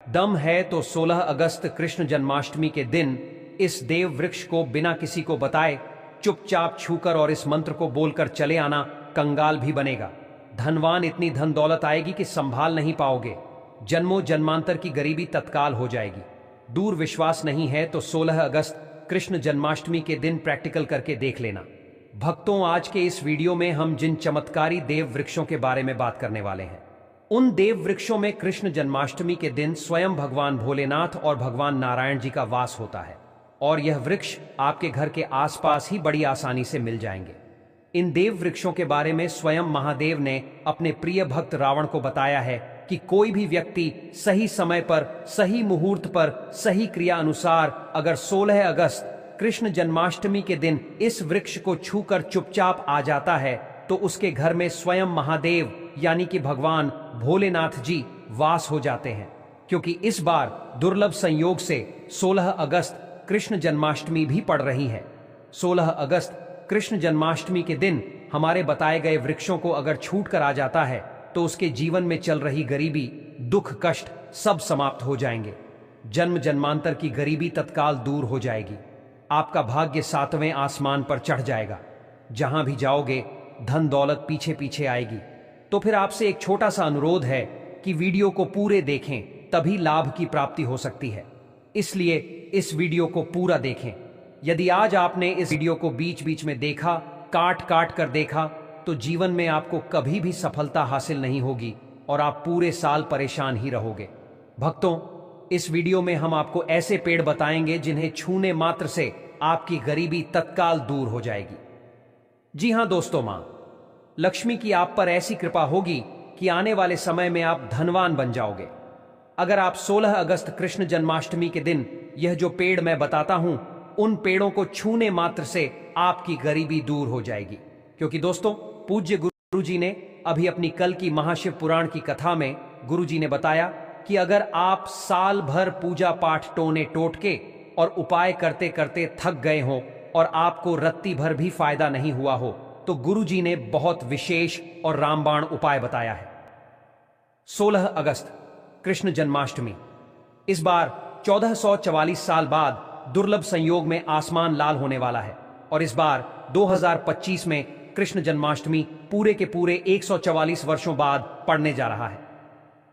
दम है तो 16 अगस्त कृष्ण जन्माष्टमी के दिन इस देव वृक्ष को बिना किसी को बताए चुपचाप छूकर और इस मंत्र को बोलकर चले आना। कंगाल भी बनेगा, धनवान इतनी धन दौलत आएगी कि संभाल नहीं पाओगे। जन्मों जन्मांतर की गरीबी तत्काल हो जाएगी। दूर विश्वास नहीं है तो 16 अगस्त कृष्ण जन्माष्टमी के दिन प्रैक्टिकल करके देख लेना। भक्तों, आज के इस वीडियो में हम जिन चमत्कारी देव वृक्षों के बारे में बात करने वाले हैं, उन देव वृक्षों में कृष्ण जन्माष्टमी के दिन स्वयं भगवान भोलेनाथ और भगवान नारायण जी का वास होता है और यह वृक्ष आपके घर के आसपास ही बड़ी आसानी से मिल जाएंगे। इन देव वृक्षों के बारे में स्वयं महादेव ने अपने प्रिय भक्त रावण को बताया है कि कोई भी व्यक्ति सही समय पर, सही मुहूर्त पर, सही क्रिया अनुसार अगर 16 अगस्त कृष्ण जन्माष्टमी के दिन इस वृक्ष को छूकर चुपचाप आ जाता है तो उसके घर में स्वयं महादेव यानी कि भगवान भोलेनाथ जी वास हो जाते हैं। क्योंकि इस बार दुर्लभ संयोग से 16 अगस्त कृष्ण जन्माष्टमी भी पड़ रही है। 16 अगस्त कृष्ण जन्माष्टमी के दिन हमारे बताए गए वृक्षों को अगर छूट कर आ जाता है तो उसके जीवन में चल रही गरीबी, दुख, कष्ट सब समाप्त हो जाएंगे। जन्म जन्मांतर की गरीबी तत्काल दूर हो जाएगी। आपका भाग्य 7वें आसमान पर चढ़ जाएगा। जहां भी जाओगे धन दौलत पीछे पीछे आएगी। तो फिर आपसे एक छोटा सा अनुरोध है कि वीडियो को पूरे देखें, तभी लाभ की प्राप्ति हो सकती है। इसलिए इस वीडियो को पूरा देखें। यदि आज आपने इस वीडियो को बीच बीच में देखा, काट काट कर देखा, तो जीवन में आपको कभी भी सफलता हासिल नहीं होगी और आप पूरे साल परेशान ही रहोगे। भक्तों, इस वीडियो में हम आपको ऐसे पेड़ बताएंगे जिन्हें छूने मात्र से आपकी गरीबी तत्काल दूर हो जाएगी। जी हां दोस्तों, मां लक्ष्मी की आप पर ऐसी कृपा होगी कि आने वाले समय में आप धनवान बन जाओगे। अगर आप 16 अगस्त कृष्ण जन्माष्टमी के दिन यह जो पेड़ मैं बताता हूं, उन पेड़ों को छूने मात्र से आपकी गरीबी दूर हो जाएगी। क्योंकि दोस्तों, पूज्य गुरु जी ने अभी अपनी कल की महाशिव पुराण की कथा में गुरु जी ने बताया कि अगर आप साल भर पूजा पाठ टोने टोटके और उपाय करते करते थक गए हो और आपको रत्ती भर भी फायदा नहीं हुआ हो, तो गुरु जी ने बहुत विशेष और रामबाण उपाय बताया है। 16 अगस्त कृष्ण जन्माष्टमी इस बार 1444 साल बाद दुर्लभ संयोग में आसमान लाल होने वाला है और इस बार 2025 में कृष्ण जन्माष्टमी पूरे के पूरे 144 वर्षों बाद पड़ने जा रहा है।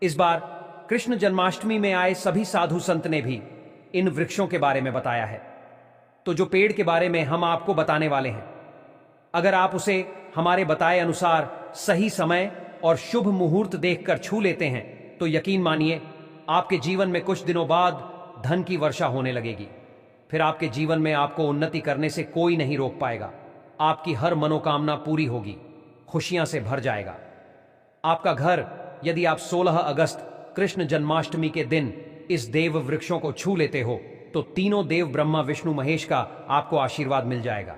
इस बार कृष्ण जन्माष्टमी में आए सभी साधु संत ने भी इन वृक्षों के बारे में बताया है। तो जो पेड़ के बारे में हम आपको बताने वाले हैं, अगर आप उसे हमारे बताए अनुसार सही समय और शुभ मुहूर्त देखकर छू लेते हैं तो यकीन मानिए आपके जीवन में कुछ दिनों बाद धन की वर्षा होने लगेगी। फिर आपके जीवन में आपको उन्नति करने से कोई नहीं रोक पाएगा। आपकी हर मनोकामना पूरी होगी, खुशियां से भर जाएगा आपका घर। यदि आप 16 अगस्त कृष्ण जन्माष्टमी के दिन इस देव वृक्षों को छू लेते हो तो तीनों देव ब्रह्मा विष्णु महेश का आपको आशीर्वाद मिल जाएगा।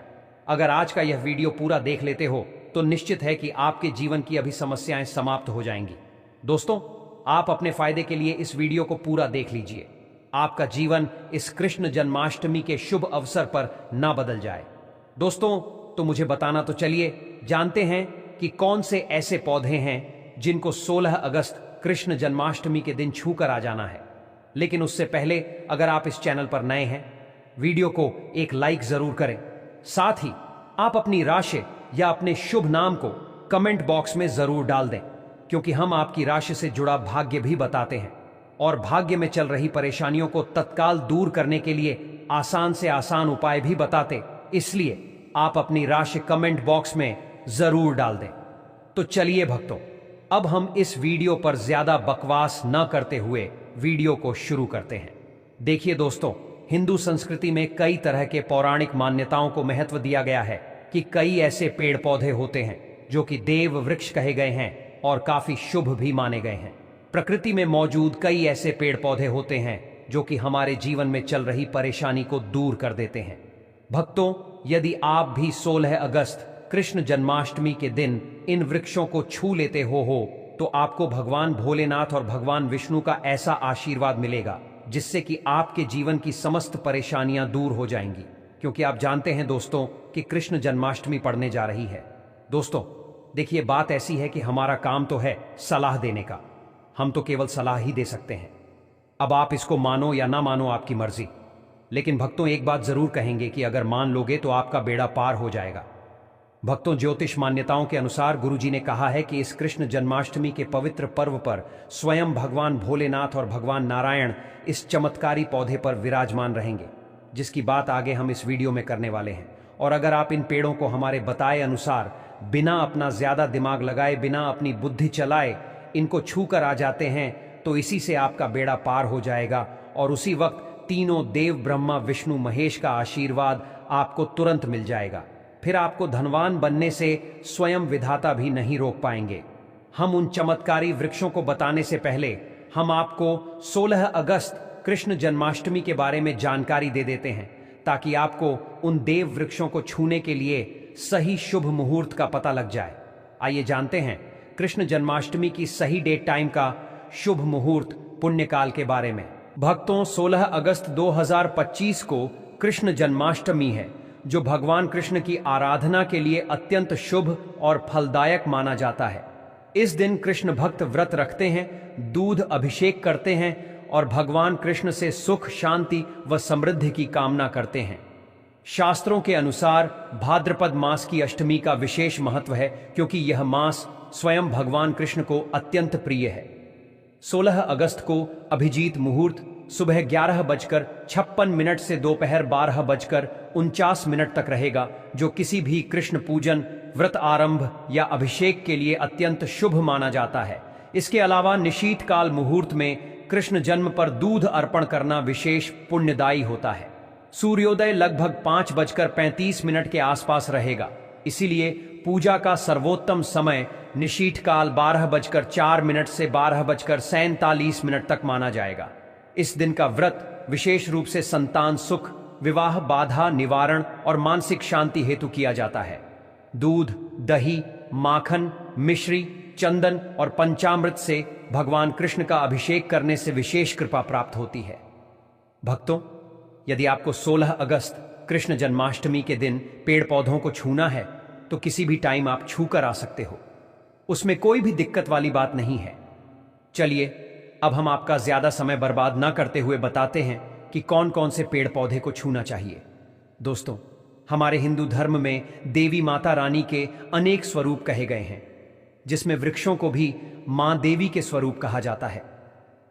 अगर आज का यह वीडियो पूरा देख लेते हो तो निश्चित है कि आपके जीवन की अभी समस्याएं समाप्त हो जाएंगी। दोस्तों, आप अपने फायदे के लिए इस वीडियो को पूरा देख लीजिए। आपका जीवन इस कृष्ण जन्माष्टमी के शुभ अवसर पर ना बदल जाए। दोस्तों, तो मुझे बताना तो चलिए जानते हैं कि कौन से ऐसे पौधे हैं जिनको 16 अगस्त कृष्ण जन्माष्टमी के दिन छू कर आ जाना है। लेकिन उससे पहले अगर आप इस चैनल पर नए हैं, वीडियो को एक लाइक जरूर करें। साथ ही आप अपनी राशि या अपने शुभ नाम को कमेंट बॉक्स में जरूर डाल दें, क्योंकि हम आपकी राशि से जुड़ा भाग्य भी बताते हैं और भाग्य में चल रही परेशानियों को तत्काल दूर करने के लिए आसान से आसान उपाय भी बताते। इसलिए आप अपनी राशि कमेंट बॉक्स में जरूर डाल दें। तो चलिए भक्तों, अब हम इस वीडियो पर ज्यादा बकवास न करते हुए वीडियो को शुरू करते हैं। देखिए दोस्तों, हिंदू संस्कृति में कई तरह के पौराणिक मान्यताओं को महत्व दिया गया है कि कई ऐसे पेड़ पौधे होते हैं जो कि देव वृक्ष कहे गए हैं और काफी शुभ भी माने गए हैं। प्रकृति में मौजूद कई ऐसे पेड़ पौधे होते हैं जो कि हमारे जीवन में चल रही परेशानी को दूर कर देते हैं। भक्तों, यदि आप भी 16 अगस्त कृष्ण जन्माष्टमी के दिन इन वृक्षों को छू लेते हो तो आपको भगवान भोलेनाथ और भगवान विष्णु का ऐसा आशीर्वाद मिलेगा जिससे कि आपके जीवन की समस्त परेशानियां दूर हो जाएंगी। क्योंकि आप जानते हैं दोस्तों कि कृष्ण जन्माष्टमी पड़ने जा रही है। दोस्तों देखिए, बात ऐसी है कि हमारा काम तो है सलाह देने का, हम तो केवल सलाह ही दे सकते हैं। अब आप इसको मानो या ना मानो, आपकी मर्जी। लेकिन भक्तों, एक बात जरूर कहेंगे कि अगर मान लोगे तो आपका बेड़ा पार हो जाएगा। भक्तों, ज्योतिष मान्यताओं के अनुसार गुरुजी ने कहा है कि इस कृष्ण जन्माष्टमी के पवित्र पर्व पर स्वयं भगवान भोलेनाथ और भगवान नारायण इस चमत्कारी पौधे पर विराजमान रहेंगे, जिसकी बात आगे हम इस वीडियो में करने वाले हैं। और अगर आप इन पेड़ों को हमारे बताए अनुसार बिना अपना ज्यादा दिमाग लगाए, बिना अपनी बुद्धि चलाए इनको छू कर आ जाते हैं, तो इसी से आपका बेड़ा पार हो जाएगा। और उसी वक्त तीनों देव, ब्रह्मा विष्णु महेश का आशीर्वाद आपको तुरंत मिल जाएगा। फिर आपको धनवान बनने से स्वयं विधाता भी नहीं रोक पाएंगे। हम उन चमत्कारी वृक्षों को बताने से पहले हम आपको 16 अगस्त कृष्ण जन्माष्टमी के बारे में जानकारी दे देते हैं, ताकि आपको उन देव वृक्षों को छूने के लिए सही शुभ मुहूर्त का पता लग जाए। आइए जानते हैं कृष्ण जन्माष्टमी की सही डेट टाइम का शुभ मुहूर्त पुण्यकाल के बारे में। भक्तों, 16 अगस्त 2025 को कृष्ण जन्माष्टमी है, जो भगवान कृष्ण की आराधना के लिए अत्यंत शुभ और फलदायक माना जाता है। इस दिन कृष्ण भक्त व्रत रखते हैं, दूध अभिषेक करते हैं और भगवान कृष्ण से सुख, शांति व समृद्धि की कामना करते हैं। शास्त्रों के अनुसार भाद्रपद मास की अष्टमी का विशेष महत्व है, क्योंकि यह मास स्वयं भगवान कृष्ण को अत्यंत प्रिय है। 16 अगस्त को अभिजीत मुहूर्त सुबह 11:56 से दोपहर 12:49 तक रहेगा, जो किसी भी कृष्ण पूजन, व्रत आरंभ या अभिषेक के लिए अत्यंत शुभ माना जाता है। इसके अलावा निशीत काल मुहूर्त में कृष्ण जन्म पर दूध अर्पण करना विशेष पुण्यदायी होता है। सूर्योदय लगभग 5:35 के आसपास रहेगा, इसीलिए पूजा का सर्वोत्तम समय निशीत काल 12:04 से 12:47 तक माना जाएगा। इस दिन का व्रत विशेष रूप से संतान सुख, विवाह बाधा निवारण और मानसिक शांति हेतु किया जाता है। दूध, दही, माखन, मिश्री, चंदन और पंचामृत से भगवान कृष्ण का अभिषेक करने से विशेष कृपा प्राप्त होती है। भक्तों, यदि आपको 16 अगस्त कृष्ण जन्माष्टमी के दिन पेड़ पौधों को छूना है, तो किसी भी टाइम आप छू कर आ सकते हो। उसमें कोई भी दिक्कत वाली बात नहीं है। चलिए, अब हम आपका ज्यादा समय बर्बाद ना करते हुए बताते हैं कि कौन कौन से पेड़ पौधे को छूना चाहिए। दोस्तों, हमारे हिंदू धर्म में देवी माता रानी के अनेक स्वरूप कहे गए हैं, जिसमें वृक्षों को भी मां देवी के स्वरूप कहा जाता है।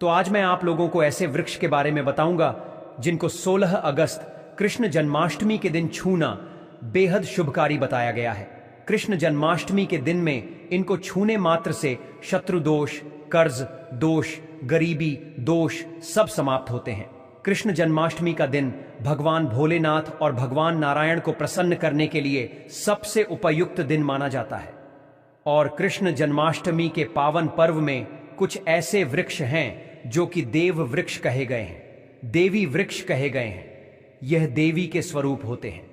तो आज मैं आप लोगों को ऐसे वृक्ष के बारे में बताऊंगा जिनको 16 अगस्त कृष्ण जन्माष्टमी के दिन छूना बेहद शुभकारी बताया गया है। कृष्ण जन्माष्टमी के दिन में इनको छूने मात्र से शत्रु दोष, कर्ज दोष, गरीबी दोष सब समाप्त होते हैं। कृष्ण जन्माष्टमी का दिन भगवान भोलेनाथ और भगवान नारायण को प्रसन्न करने के लिए सबसे उपयुक्त दिन माना जाता है। और कृष्ण जन्माष्टमी के पावन पर्व में कुछ ऐसे वृक्ष हैं जो कि देव वृक्ष कहे गए हैं, देवी वृक्ष कहे गए हैं। यह देवी के स्वरूप होते हैं,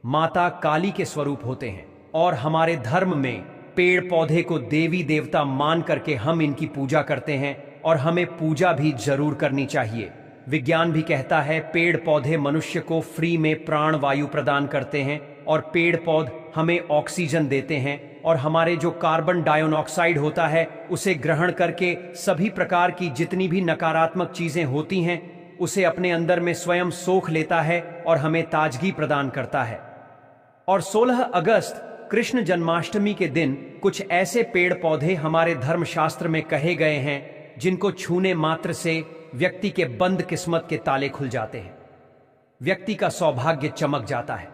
माता काली के स्वरूप होते हैं। और हमारे धर्म में पेड़ पौधे को देवी देवता मान करके हम इनकी पूजा करते हैं, और हमें पूजा भी जरूर करनी चाहिए। विज्ञान भी कहता है पेड़ पौधे मनुष्य को फ्री में प्राण वायु प्रदान करते हैं, और पेड़ पौध हमें ऑक्सीजन देते हैं, और हमारे जो कार्बन डाइऑक्साइड होता है उसे ग्रहण करके सभी प्रकार की जितनी भी नकारात्मक चीजें होती हैं उसे अपने अंदर में स्वयं सोख लेता है और हमें ताजगी प्रदान करता है। और 16 अगस्त कृष्ण जन्माष्टमी के दिन कुछ ऐसे पेड़ पौधे हमारे धर्मशास्त्र में कहे गए हैं जिनको छूने मात्र से व्यक्ति के बंद किस्मत के ताले खुल जाते हैं, व्यक्ति का सौभाग्य चमक जाता है।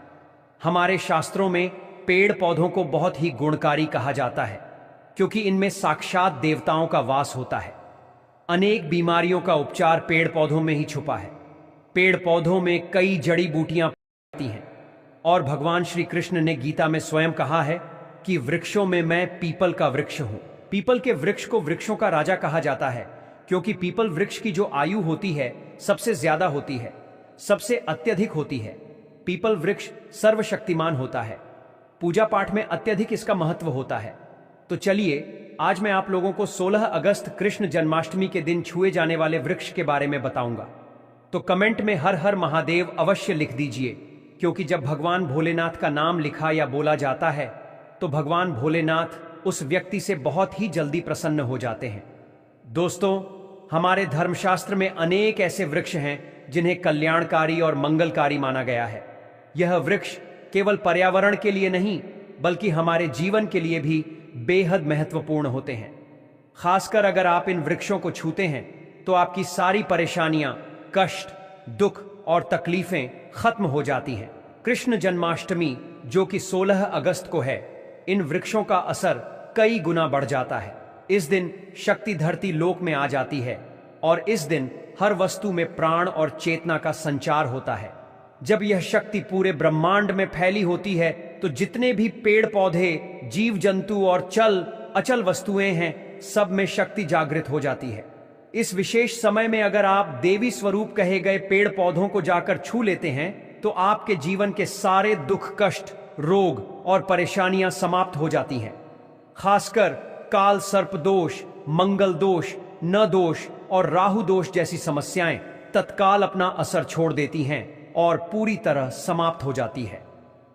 हमारे शास्त्रों में पेड़ पौधों को बहुत ही गुणकारी कहा जाता है, क्योंकि इनमें साक्षात देवताओं का वास होता है। अनेक बीमारियों का उपचार पेड़ पौधों में ही छुपा है। पेड़ पौधों में कई जड़ी बूटियां पाती हैं, और भगवान श्री कृष्ण ने गीता में स्वयं कहा है कि वृक्षों में मैं पीपल का वृक्ष हूं। पीपल के वृक्ष को वृक्षों का राजा कहा जाता है, क्योंकि पीपल वृक्ष की जो आयु होती है सबसे ज्यादा होती है, सबसे अत्यधिक होती है। पीपल वृक्ष सर्वशक्तिमान होता है, पूजा पाठ में अत्यधिक इसका महत्व होता है। तो चलिए, आज मैं आप लोगों को 16 अगस्त कृष्ण जन्माष्टमी के दिन छुए जाने वाले वृक्ष के बारे में बताऊंगा। तो कमेंट में हर हर महादेव अवश्य लिख दीजिए, क्योंकि जब भगवान भोलेनाथ का नाम लिखा या बोला जाता है तो भगवान भोलेनाथ उस व्यक्ति से बहुत ही जल्दी प्रसन्न हो जाते हैं। दोस्तों, हमारे धर्मशास्त्र में अनेक ऐसे वृक्ष हैं जिन्हें कल्याणकारी और मंगलकारी माना गया है। यह वृक्ष केवल पर्यावरण के लिए नहीं बल्कि हमारे जीवन के लिए भी बेहद महत्वपूर्ण होते हैं। खासकर अगर आप इन वृक्षों को छूते हैं तो आपकी सारी परेशानियां, कष्ट, दुख और तकलीफें खत्म हो जाती हैं। कृष्ण जन्माष्टमी जो कि 16 अगस्त को है, इन वृक्षों का असर कई गुना बढ़ जाता है। इस दिन शक्ति धरती लोक में आ जाती है और इस दिन हर वस्तु में प्राण और चेतना का संचार होता है। जब यह शक्ति पूरे ब्रह्मांड में फैली होती है तो जितने भी पेड़ पौधे, जीव जंतु और चल अचल वस्तुएं हैं, सब में शक्ति जागृत हो जाती है। इस विशेष समय में अगर आप देवी स्वरूप कहे गए पेड़ पौधों को जाकर छू लेते हैं तो आपके जीवन के सारे दुख, कष्ट, रोग और परेशानियां समाप्त हो जाती हैं। खासकर काल सर्प दोष, मंगल दोष, न दोष और राहु दोष जैसी समस्याएं तत्काल अपना असर छोड़ देती हैं और पूरी तरह समाप्त हो जाती है।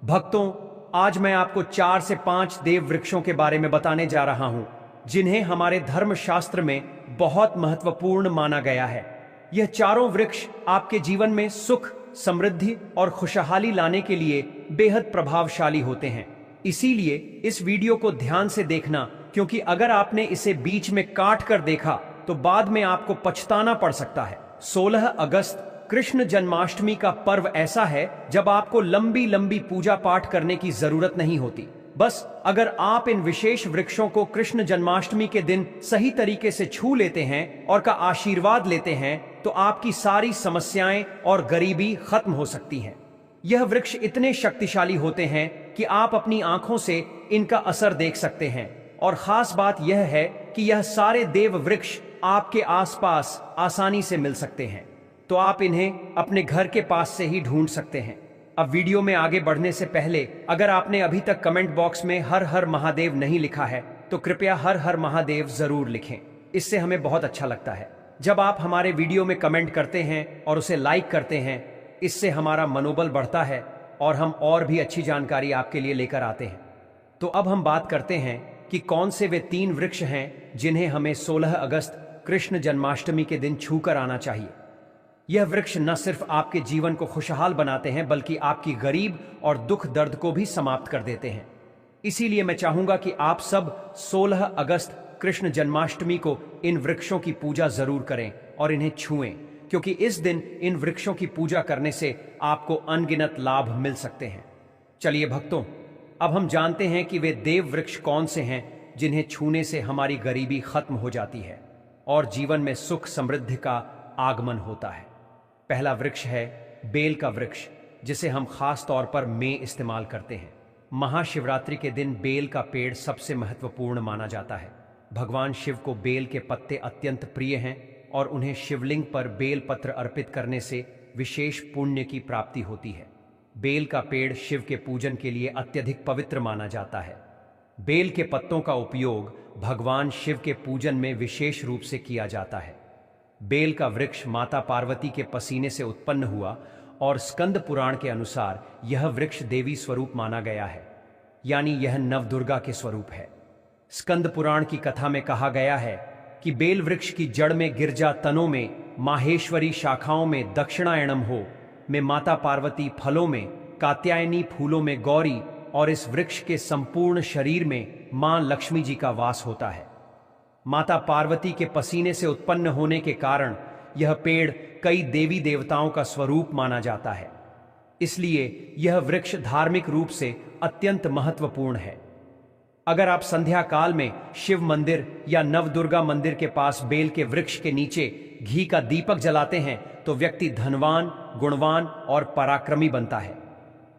भक्तों, आज मैं आपको 4 से 5 देव वृक्षों के बारे में बताने जा रहा हूं जिन्हें हमारे धर्मशास्त्र में बहुत महत्वपूर्ण माना गया है। यह चारों वृक्ष आपके जीवन में सुख, समृद्धि और खुशहाली लाने के लिए बेहद प्रभावशाली होते हैं। इसीलिए इस वीडियो को ध्यान से देखना, क्योंकि अगर आपने इसे बीच में काट कर देखा तो बाद में आपको पछताना पड़ सकता है। 16 अगस्त कृष्ण जन्माष्टमी का पर्व ऐसा है जब आपको लंबी लंबी पूजा पाठ करने की जरूरत नहीं होती। बस अगर आप इन विशेष वृक्षों को कृष्ण जन्माष्टमी के दिन सही तरीके से छू लेते हैं और का आशीर्वाद लेते हैं तो आपकी सारी समस्याएं और गरीबी खत्म हो सकती हैं। यह वृक्ष इतने शक्तिशाली होते हैं कि आप अपनी आंखों से इनका असर देख सकते हैं। और खास बात यह है कि यह सारे देव वृक्ष आपके आसपास आसानी से मिल सकते हैं, तो आप इन्हें अपने घर के पास से ही ढूंढ सकते हैं। अब वीडियो में आगे बढ़ने से पहले अगर आपने अभी तक कमेंट बॉक्स में हर हर महादेव नहीं लिखा है तो कृपया हर हर महादेव जरूर लिखें। इससे हमें बहुत अच्छा लगता है जब आप हमारे वीडियो में कमेंट करते हैं और उसे लाइक करते हैं। इससे हमारा मनोबल बढ़ता है और हम और भी अच्छी जानकारी आपके लिए लेकर आते हैं। तो अब हम बात करते हैं कि कौन से वे 3 वृक्ष हैं जिन्हें हमें 16 अगस्त कृष्ण जन्माष्टमी के दिन छू कर आना चाहिए। यह वृक्ष न सिर्फ आपके जीवन को खुशहाल बनाते हैं बल्कि आपकी गरीब और दुख दर्द को भी समाप्त कर देते हैं। इसीलिए मैं चाहूंगा कि आप सब 16 अगस्त कृष्ण जन्माष्टमी को इन वृक्षों की पूजा जरूर करें और इन्हें छुएं, क्योंकि इस दिन इन वृक्षों की पूजा करने से आपको अनगिनत लाभ मिल सकते हैं। चलिए भक्तों, अब हम जानते हैं कि वे देव वृक्ष कौन से हैं जिन्हें छूने से हमारी गरीबी खत्म हो जाती है और जीवन में सुख समृद्धि का आगमन होता है। पहला वृक्ष है बेल का वृक्ष, जिसे हम खास तौर पर में इस्तेमाल करते हैं। महाशिवरात्रि के दिन बेल का पेड़ सबसे महत्वपूर्ण माना जाता है। भगवान शिव को बेल के पत्ते अत्यंत प्रिय हैं और उन्हें शिवलिंग पर बेल पत्र अर्पित करने से विशेष पुण्य की प्राप्ति होती है। बेल का पेड़ शिव के पूजन के लिए अत्यधिक पवित्र माना जाता है। बेल के पत्तों का उपयोग भगवान शिव के पूजन में विशेष रूप से किया जाता है। बेल का वृक्ष माता पार्वती के पसीने से उत्पन्न हुआ और स्कंद पुराण के अनुसार यह वृक्ष देवी स्वरूप माना गया है, यानी यह नवदुर्गा के स्वरूप है। स्कंद पुराण की कथा में कहा गया है कि बेल वृक्ष की जड़ में गिरजा तनों में, माहेश्वरी शाखाओं में दक्षिणायणम हो में माता पार्वती, फलों में कात्यायनी, फूलों में गौरी और इस वृक्ष के संपूर्ण शरीर में मां लक्ष्मी जी का वास होता है। माता पार्वती के पसीने से उत्पन्न होने के कारण यह पेड़ कई देवी देवताओं का स्वरूप माना जाता है। इसलिए यह वृक्ष धार्मिक रूप से अत्यंत महत्वपूर्ण है। अगर आप संध्या काल में शिव मंदिर या नवदुर्गा मंदिर के पास बेल के वृक्ष के नीचे घी का दीपक जलाते हैं तो व्यक्ति धनवान, गुणवान और पराक्रमी बनता है।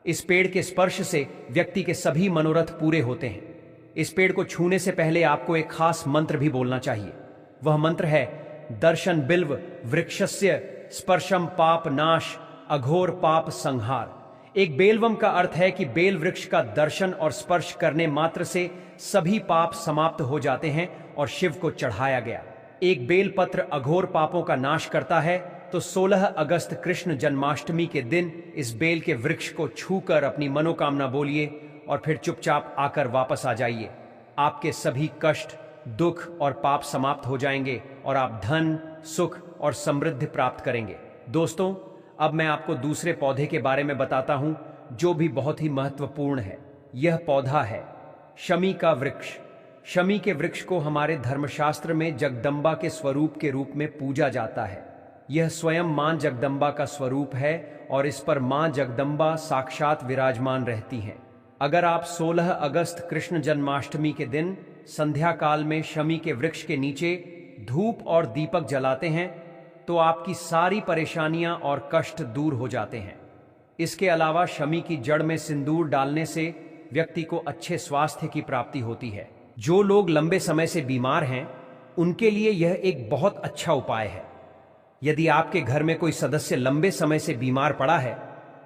इस पेड़ के स्पर्श से व्यक्ति के सभी मनोरथ पूरे होते हैं। इस पेड़ को छूने से पहले आपको एक खास मंत्र भी बोलना चाहिए। वह मंत्र है दर्शन बिल्व वृक्षस्य स्पर्शम पाप नाश अघोर पाप संहार। एक बेलवम का अर्थ है कि बेल वृक्ष का दर्शन और स्पर्श करने मात्र से सभी पाप समाप्त हो जाते हैं और शिव को चढ़ाया गया। एक बेल पत्र अघोर पापों का नाश करता है, तो 16 अगस्त कृष्ण जन्माष्टमी के दिन इस बेल के वृक्ष को छूकर अपनी मनोकामना बोलिए और फिर चुपचाप आकर वापस आ जाइए। आपके सभी कष्ट, दुख और पाप समाप्त हो जाएंगे और आप धन, सुख और समृद्धि प्राप्त करेंगे। दोस्तों, अब मैं आपको दूसरे पौधे के बारे में बताता हूं जो भी बहुत ही महत्वपूर्ण है। यह पौधा है शमी का वृक्ष। शमी के वृक्ष को हमारे धर्मशास्त्र में जगदम्बा के स्वरूप के रूप में पूजा जाता है। यह स्वयं मां जगदम्बा का स्वरूप है और इस पर मां जगदम्बा साक्षात विराजमान रहती हैं। अगर आप 16 अगस्त कृष्ण जन्माष्टमी के दिन संध्या काल में शमी के वृक्ष के नीचे धूप और दीपक जलाते हैं तो आपकी सारी परेशानियां और कष्ट दूर हो जाते हैं। इसके अलावा शमी की जड़ में सिंदूर डालने से व्यक्ति को अच्छे स्वास्थ्य की प्राप्ति होती है। जो लोग लंबे समय से बीमार हैं उनके लिए यह एक बहुत अच्छा उपाय है। यदि आपके घर में कोई सदस्य लंबे समय से बीमार पड़ा है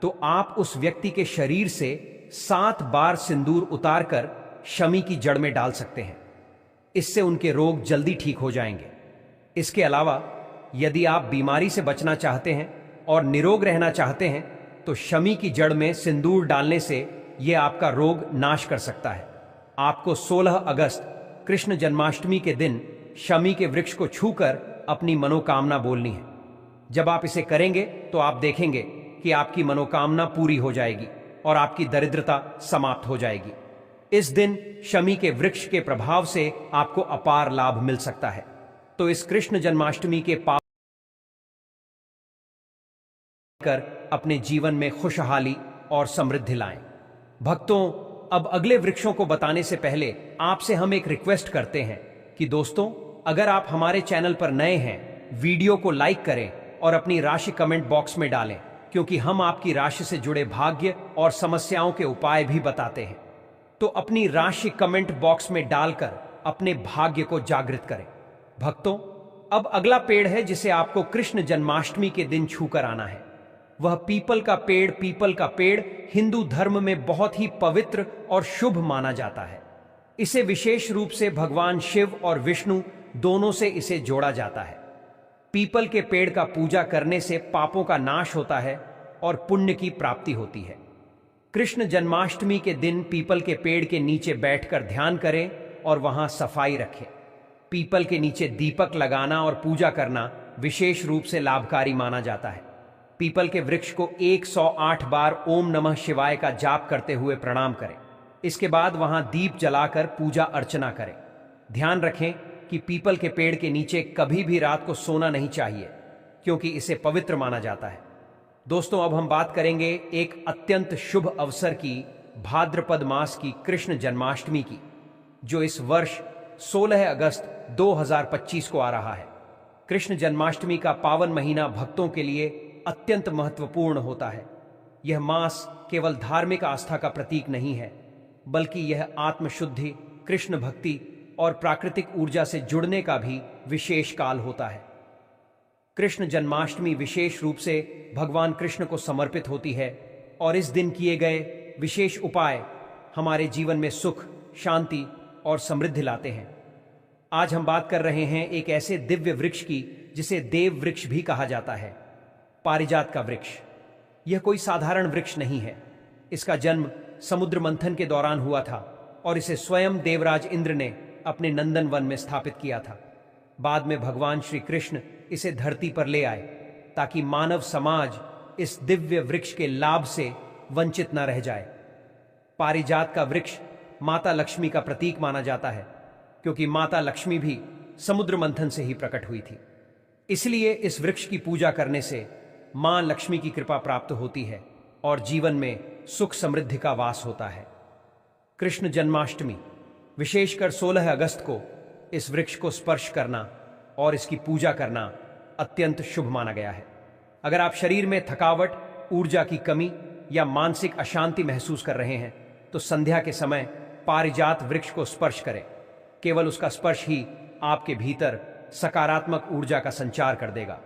तो आप उस व्यक्ति के शरीर से 7 बार सिंदूर उतारकर शमी की जड़ में डाल सकते हैं। इससे उनके रोग जल्दी ठीक हो जाएंगे। इसके अलावा यदि आप बीमारी से बचना चाहते हैं और निरोग रहना चाहते हैं तो शमी की जड़ में सिंदूर डालने से यह आपका रोग नाश कर सकता है। आपको 16 अगस्त कृष्ण जन्माष्टमी के दिन शमी के वृक्ष को छूकर अपनी मनोकामना बोलनी है। जब आप इसे करेंगे तो आप देखेंगे कि आपकी मनोकामना पूरी हो जाएगी और आपकी दरिद्रता समाप्त हो जाएगी। इस दिन शमी के वृक्ष के प्रभाव से आपको अपार लाभ मिल सकता है। तो इस कृष्ण जन्माष्टमी के पावन कर अपने जीवन में खुशहाली और समृद्धि लाएं। भक्तों, अब अगले वृक्षों को बताने से पहले आपसे हम एक रिक्वेस्ट करते हैं कि दोस्तों, अगर आप हमारे चैनल पर नए हैं, वीडियो को लाइक करें और अपनी राशि कमेंट बॉक्स में डालें, क्योंकि हम आपकी राशि से जुड़े भाग्य और समस्याओं के उपाय भी बताते हैं। तो अपनी राशि कमेंट बॉक्स में डालकर अपने भाग्य को जागृत करें। भक्तों, अब अगला पेड़ है जिसे आपको कृष्ण जन्माष्टमी के दिन छूकर आना है। वह पीपल का पेड़। पीपल का पेड़ हिंदू धर्म में बहुत ही पवित्र और शुभ माना जाता है। इसे विशेष रूप से भगवान शिव और विष्णु दोनों से इसे जोड़ा जाता है। पीपल के पेड़ का पूजा करने से पापों का नाश होता है और पुण्य की प्राप्ति होती है। कृष्ण जन्माष्टमी के दिन पीपल के पेड़ के नीचे बैठकर ध्यान करें और वहां सफाई रखें। पीपल के नीचे दीपक लगाना और पूजा करना विशेष रूप से लाभकारी माना जाता है। पीपल के वृक्ष को 108 बार ओम नमः शिवाय का जाप करते हुए प्रणाम करें। इसके बाद वहां दीप जलाकर पूजा अर्चना करें। ध्यान रखें कि पीपल के पेड़ के नीचे कभी भी रात को सोना नहीं चाहिए, क्योंकि इसे पवित्र माना जाता है। दोस्तों, अब हम बात करेंगे एक अत्यंत शुभ अवसर की, भाद्रपद मास की कृष्ण जन्माष्टमी की, जो इस वर्ष 16 अगस्त 2025 को आ रहा है। कृष्ण जन्माष्टमी का पावन महीना भक्तों के लिए अत्यंत महत्वपूर्ण होता है। यह मास केवल धार्मिक आस्था का प्रतीक नहीं है, बल्कि यह आत्मशुद्धि, कृष्ण भक्ति और प्राकृतिक ऊर्जा से जुड़ने का भी विशेष काल होता है। कृष्ण जन्माष्टमी विशेष रूप से भगवान कृष्ण को समर्पित होती है और इस दिन किए गए विशेष उपाय हमारे जीवन में सुख, शांति और समृद्धि लाते हैं। आज हम बात कर रहे हैं एक ऐसे दिव्य वृक्ष की जिसे देव वृक्ष भी कहा जाता है, पारिजात का वृक्ष। यह कोई साधारण वृक्ष नहीं है। इसका जन्म समुद्र मंथन के दौरान हुआ था और इसे स्वयं देवराज इंद्र ने अपने नंदन वन में स्थापित किया था। बाद में भगवान श्री कृष्ण इसे धरती पर ले आए ताकि मानव समाज इस दिव्य वृक्ष के लाभ से वंचित न रह जाए। पारिजात का वृक्ष माता लक्ष्मी का प्रतीक माना जाता है, क्योंकि माता लक्ष्मी भी समुद्र मंथन से ही प्रकट हुई थी। इसलिए इस वृक्ष की पूजा करने से मां लक्ष्मी की कृपा प्राप्त होती है और जीवन में सुख समृद्धि का वास होता है। कृष्ण जन्माष्टमी, विशेषकर 16 अगस्त को इस वृक्ष को स्पर्श करना और इसकी पूजा करना अत्यंत शुभ माना गया है। अगर आप शरीर में थकावट, ऊर्जा की कमी या मानसिक अशांति महसूस कर रहे हैं तो संध्या के समय पारिजात वृक्ष को स्पर्श करें। केवल उसका स्पर्श ही आपके भीतर सकारात्मक ऊर्जा का संचार कर देगा।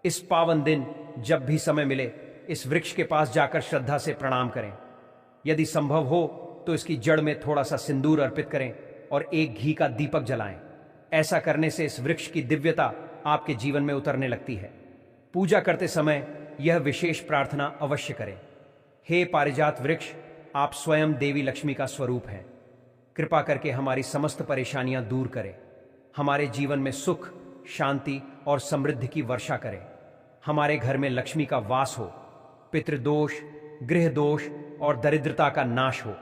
इस पावन दिन जब भी समय मिले इस वृक्ष के पास जाकर श्रद्धा से प्रणाम करें। यदि संभव हो तो इसकी जड़ में थोड़ा सा सिंदूर अर्पित करें और एक घी का दीपक जलाएं। ऐसा करने से इस वृक्ष की दिव्यता आपके जीवन में उतरने लगती है। पूजा करते समय यह विशेष प्रार्थना अवश्य करें। हे पारिजात वृक्ष, आप स्वयं देवी लक्ष्मी का स्वरूप हैं। कृपा करके हमारी समस्त परेशानियां दूर करें, हमारे जीवन में सुख, शांति और समृद्धि की वर्षा करें, हमारे घर में लक्ष्मी का वास हो, पितृदोष, गृह दोष और दरिद्रता का नाश हो।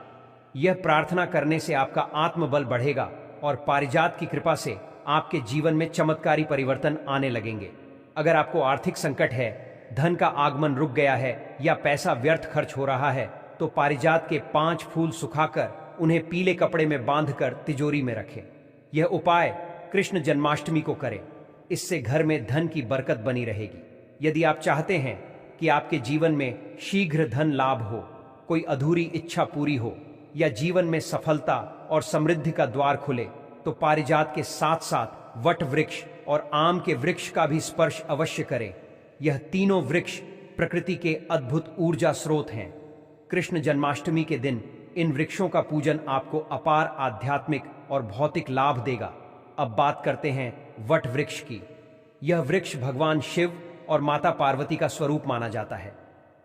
यह प्रार्थना करने से आपका आत्मबल बढ़ेगा और पारिजात की कृपा से आपके जीवन में चमत्कारी परिवर्तन आने लगेंगे। अगर आपको आर्थिक संकट है, धन का आगमन रुक गया है या पैसा व्यर्थ खर्च हो रहा है, तो पारिजात के 5 फूल सुखाकर उन्हें पीले कपड़े में बांधकर तिजोरी में रखें। यह उपाय कृष्ण जन्माष्टमी को करें, इससे घर में धन की बरकत बनी रहेगी। यदि आप चाहते हैं कि आपके जीवन में शीघ्र धन लाभ हो, कोई अधूरी इच्छा पूरी हो या जीवन में सफलता और समृद्धि का द्वार खुले, तो पारिजात के साथ साथ वट वृक्ष और आम के वृक्ष का भी स्पर्श अवश्य करें। यह तीनों वृक्ष प्रकृति के अद्भुत ऊर्जा स्रोत हैं। कृष्ण जन्माष्टमी के दिन इन वृक्षों का पूजन आपको अपार आध्यात्मिक और भौतिक लाभ देगा। अब बात करते हैं वट वृक्ष की। यह वृक्ष भगवान शिव और माता पार्वती का स्वरूप माना जाता है।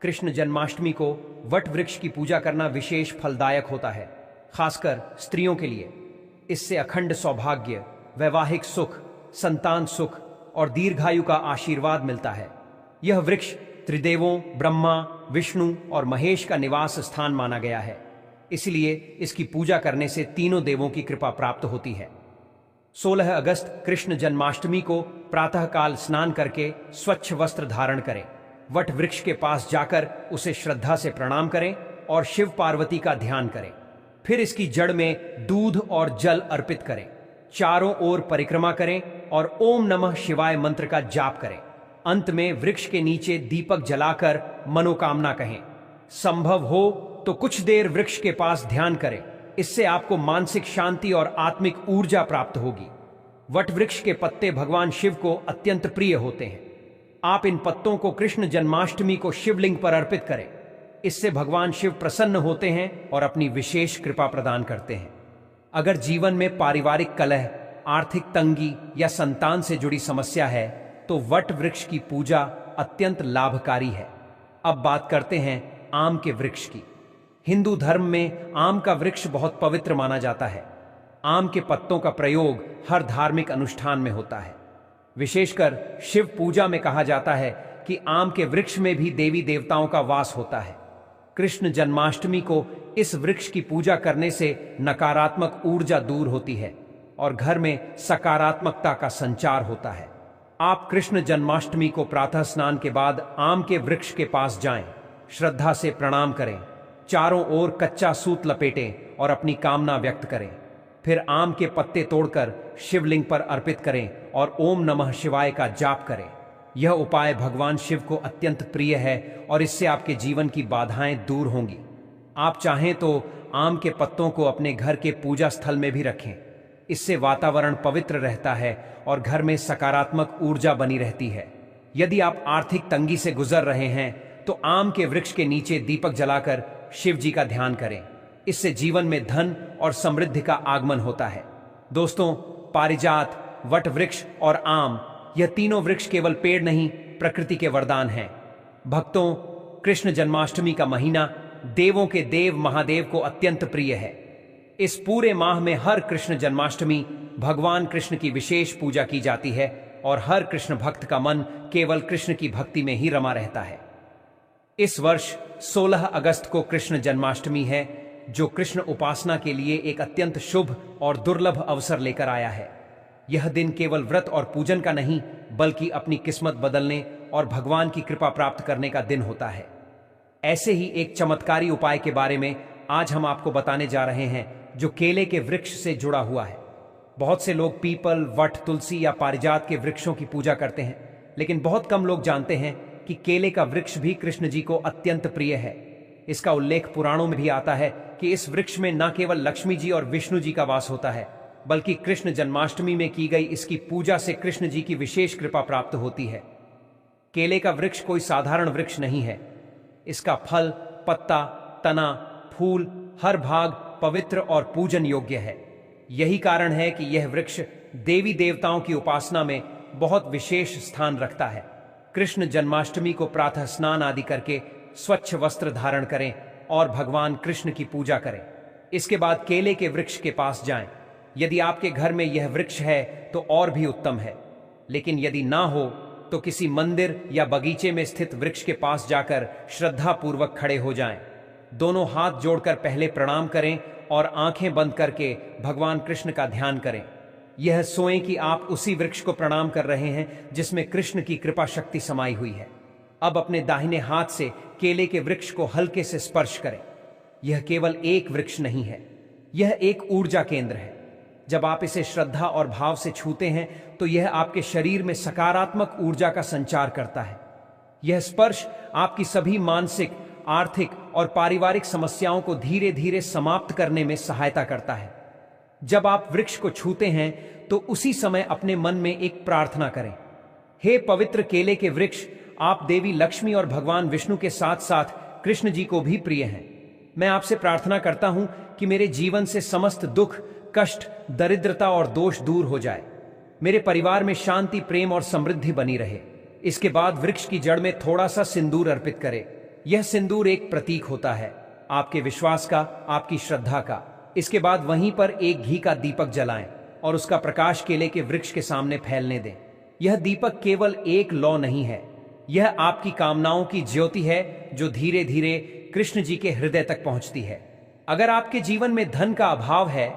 कृष्ण जन्माष्टमी को वट वृक्ष की पूजा करना विशेष फलदायक होता है, खासकर स्त्रियों के लिए। इससे अखंड सौभाग्य, वैवाहिक सुख, संतान सुख और दीर्घायु का आशीर्वाद मिलता है। यह वृक्ष त्रिदेवों ब्रह्मा, विष्णु और महेश का निवास स्थान माना गया है, इसलिए इसकी पूजा करने से तीनों देवों की कृपा प्राप्त होती है। 16 अगस्त कृष्ण जन्माष्टमी को प्रातःकाल स्नान करके स्वच्छ वस्त्र धारण करें, वट वृक्ष के पास जाकर उसे श्रद्धा से प्रणाम करें और शिव पार्वती का ध्यान करें। फिर इसकी जड़ में दूध और जल अर्पित करें, चारों ओर परिक्रमा करें और ओम नमः शिवाय मंत्र का जाप करें। अंत में वृक्ष के नीचे दीपक जलाकर मनोकामना कहें। संभव हो तो कुछ देर वृक्ष के पास ध्यान करें, इससे आपको मानसिक शांति और आत्मिक ऊर्जा प्राप्त होगी। वट वृक्ष के पत्ते भगवान शिव को अत्यंत प्रिय होते हैं। आप इन पत्तों को कृष्ण जन्माष्टमी को शिवलिंग पर अर्पित करें, इससे भगवान शिव प्रसन्न होते हैं और अपनी विशेष कृपा प्रदान करते हैं। अगर जीवन में पारिवारिक कलह, आर्थिक तंगी या संतान से जुड़ी समस्या है, तो वट वृक्ष की पूजा अत्यंत लाभकारी है। अब बात करते हैं आम के वृक्ष की। हिंदू धर्म में आम का वृक्ष बहुत पवित्र माना जाता है। आम के पत्तों का प्रयोग हर धार्मिक अनुष्ठान में होता है। विशेषकर शिव पूजा में कहा जाता है कि आम के वृक्ष में भी देवी देवताओं का वास होता है। कृष्ण जन्माष्टमी को इस वृक्ष की पूजा करने से नकारात्मक ऊर्जा दूर होती है और घर में सकारात्मकता का संचार होता है। आप कृष्ण जन्माष्टमी को प्रातः स्नान के बाद आम के वृक्ष के पास जाएं, श्रद्धा से प्रणाम करें, चारों ओर कच्चा सूत लपेटें और अपनी कामना व्यक्त करें। फिर आम के पत्ते तोड़कर शिवलिंग पर अर्पित करें और ओम नमः शिवाय का जाप करें। यह उपाय भगवान शिव को अत्यंत प्रिय है और इससे आपके जीवन की बाधाएं दूर होंगी। आप चाहें तो आम के पत्तों को अपने घर के पूजा स्थल में भी रखें, इससे वातावरण पवित्र रहता है और घर में सकारात्मक ऊर्जा बनी रहती है। यदि आप आर्थिक तंगी से गुजर रहे हैं, तो आम के वृक्ष के नीचे दीपक जलाकर शिव जी का ध्यान करें, इससे जीवन में धन और समृद्धि का आगमन होता है। दोस्तों, पारिजात, वट वृक्ष और आम, यह तीनों वृक्ष केवल पेड़ नहीं, प्रकृति के वरदान हैं। भक्तों, कृष्ण जन्माष्टमी का महीना देवों के देव महादेव को अत्यंत प्रिय है। इस पूरे माह में हर कृष्ण जन्माष्टमी भगवान कृष्ण की विशेष पूजा की जाती है और हर कृष्ण भक्त का मन केवल कृष्ण की भक्ति में ही रमा रहता है। इस वर्ष 16 अगस्त को कृष्ण जन्माष्टमी है, जो कृष्ण उपासना के लिए एक अत्यंत शुभ और दुर्लभ अवसर लेकर आया है। यह दिन केवल व्रत और पूजन का नहीं, बल्कि अपनी किस्मत बदलने और भगवान की कृपा प्राप्त करने का दिन होता है। ऐसे ही एक चमत्कारी उपाय के बारे में आज हम आपको बताने जा रहे हैं, जो केले के वृक्ष से जुड़ा हुआ है। बहुत से लोग पीपल, वट, तुलसी या पारिजात के वृक्षों की पूजा करते हैं, लेकिन बहुत कम लोग जानते हैं कि केले का वृक्ष भी कृष्ण जी को अत्यंत प्रिय है। इसका उल्लेख पुराणों में भी आता है कि इस वृक्ष में न केवल लक्ष्मी जी और विष्णु जी का वास होता है, बल्कि कृष्ण जन्माष्टमी में की गई इसकी पूजा से कृष्ण जी की विशेष कृपा प्राप्त होती है। केले का वृक्ष कोई साधारण वृक्ष नहीं है। इसका फल, पत्ता, तना, फूल, हर भाग पवित्र और पूजन योग्य है। यही कारण है कि यह वृक्ष देवी देवताओं की उपासना में बहुत विशेष स्थान रखता है। कृष्ण जन्माष्टमी को प्रातः स्नान आदि करके स्वच्छ वस्त्र धारण करें और भगवान कृष्ण की पूजा करें। इसके बाद केले के वृक्ष के पास जाएं। यदि आपके घर में यह वृक्ष है तो और भी उत्तम है, लेकिन यदि ना हो तो किसी मंदिर या बगीचे में स्थित वृक्ष के पास जाकर श्रद्धापूर्वक खड़े हो जाएं। दोनों हाथ जोड़कर पहले प्रणाम करें और आंखें बंद करके भगवान कृष्ण का ध्यान करें। यह सोएं कि आप उसी वृक्ष को प्रणाम कर रहे हैं जिसमें कृष्ण की कृपा शक्ति समाई हुई है। अब अपने दाहिने हाथ से केले के वृक्ष को हल्के से स्पर्श करें। यह केवल एक वृक्ष नहीं है, यह एक ऊर्जा केंद्र है। जब आप इसे श्रद्धा और भाव से छूते हैं तो यह आपके शरीर में सकारात्मक ऊर्जा का संचार करता है। यह स्पर्श आपकी सभी मानसिक, आर्थिक और पारिवारिक समस्याओं को धीरे धीरे समाप्त करने में सहायता करता है। जब आप वृक्ष को छूते हैं तो उसी समय अपने मन में एक प्रार्थना करें। हे पवित्र केले के वृक्ष, आप देवी लक्ष्मी और भगवान विष्णु के साथ साथ कृष्ण जी को भी प्रिय हैं। मैं आपसे प्रार्थना करता हूं कि मेरे जीवन से समस्त दुख, कष्ट, दरिद्रता और दोष दूर हो जाए। मेरे परिवार में शांति, प्रेम और समृद्धि बनी रहे। इसके बाद वृक्ष की जड़ में थोड़ा सा सिंदूर अर्पित करें। यह सिंदूर एक प्रतीक होता है आपके विश्वास का, आपकी श्रद्धा का। इसके बाद वहीं पर एक घी का दीपक जलाएं और उसका प्रकाश केले के वृक्ष के सामने फैलने दें। यह दीपक केवल एक लौ नहीं है, यह आपकी कामनाओं की ज्योति है जो धीरे धीरे कृष्ण जी के हृदय तक पहुंचती है। अगर आपके जीवन में धन का अभाव है,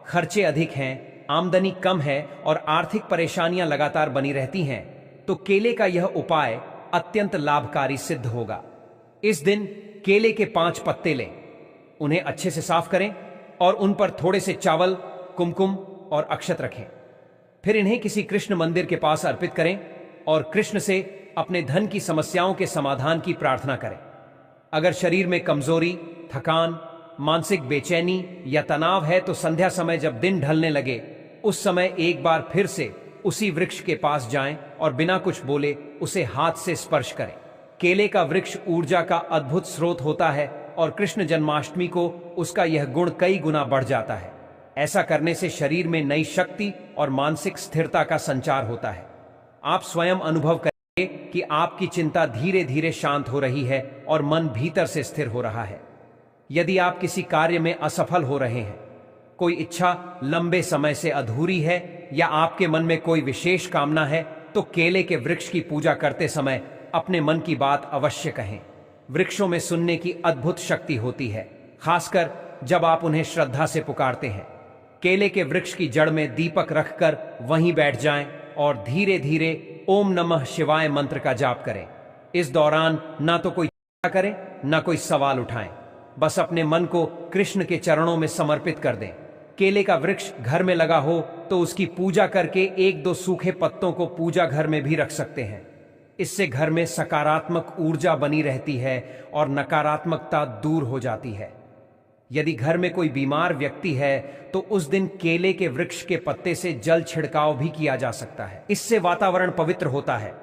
खर्चे अधिक हैं, आमदनी कम है और आर्थिक परेशानियां लगातार बनी रहती हैं, तो केले का यह उपाय अत्यंत लाभकारी सिद्ध होगा। इस दिन केले के 5 पत्ते लें, उन्हें अच्छे से साफ करें और उन पर थोड़े से चावल, कुमकुम और अक्षत रखें। फिर इन्हें किसी कृष्ण मंदिर के पास अर्पित करें और कृष्ण से अपने धन की समस्याओं के समाधान की प्रार्थना करें। अगर शरीर में कमजोरी, थकान, मानसिक बेचैनी या तनाव है तो संध्या समय जब दिन ढलने लगे उस समय एक बार फिर से उसी वृक्ष के पास जाएं और बिना कुछ बोले उसे हाथ से स्पर्श करें। केले का वृक्ष ऊर्जा का अद्भुत स्रोत होता है और कृष्ण जन्माष्टमी को उसका यह गुण कई गुना बढ़ जाता है। ऐसा करने से शरीर में नई शक्ति और मानसिक स्थिरता का संचार होता है। आप स्वयं अनुभव करेंगे कि आपकी चिंता धीरे धीरे शांत हो रही है और मन भीतर से स्थिर हो रहा है। यदि आप किसी कार्य में असफल हो रहे हैं, कोई इच्छा लंबे समय से अधूरी है या आपके मन में कोई विशेष कामना है, तो केले के वृक्ष की पूजा करते समय अपने मन की बात अवश्य कहें। वृक्षों में सुनने की अद्भुत शक्ति होती है, खासकर जब आप उन्हें श्रद्धा से पुकारते हैं। केले के वृक्ष की जड़ में दीपक रखकर वहीं बैठ जाएं और धीरे धीरे ओम नमः शिवाय मंत्र का जाप करें। इस दौरान ना तो कोई चिंता करें, ना कोई सवाल उठाएं, बस अपने मन को कृष्ण के चरणों में समर्पित कर दें। केले का वृक्ष घर में लगा हो तो उसकी पूजा करके 1-2 सूखे पत्तों को पूजा घर में भी रख सकते हैं। इससे घर में सकारात्मक ऊर्जा बनी रहती है और नकारात्मकता दूर हो जाती है। यदि घर में कोई बीमार व्यक्ति है तो उस दिन केले के वृक्ष के पत्ते से जल छिड़काव भी किया जा सकता है। इससे वातावरण पवित्र होता है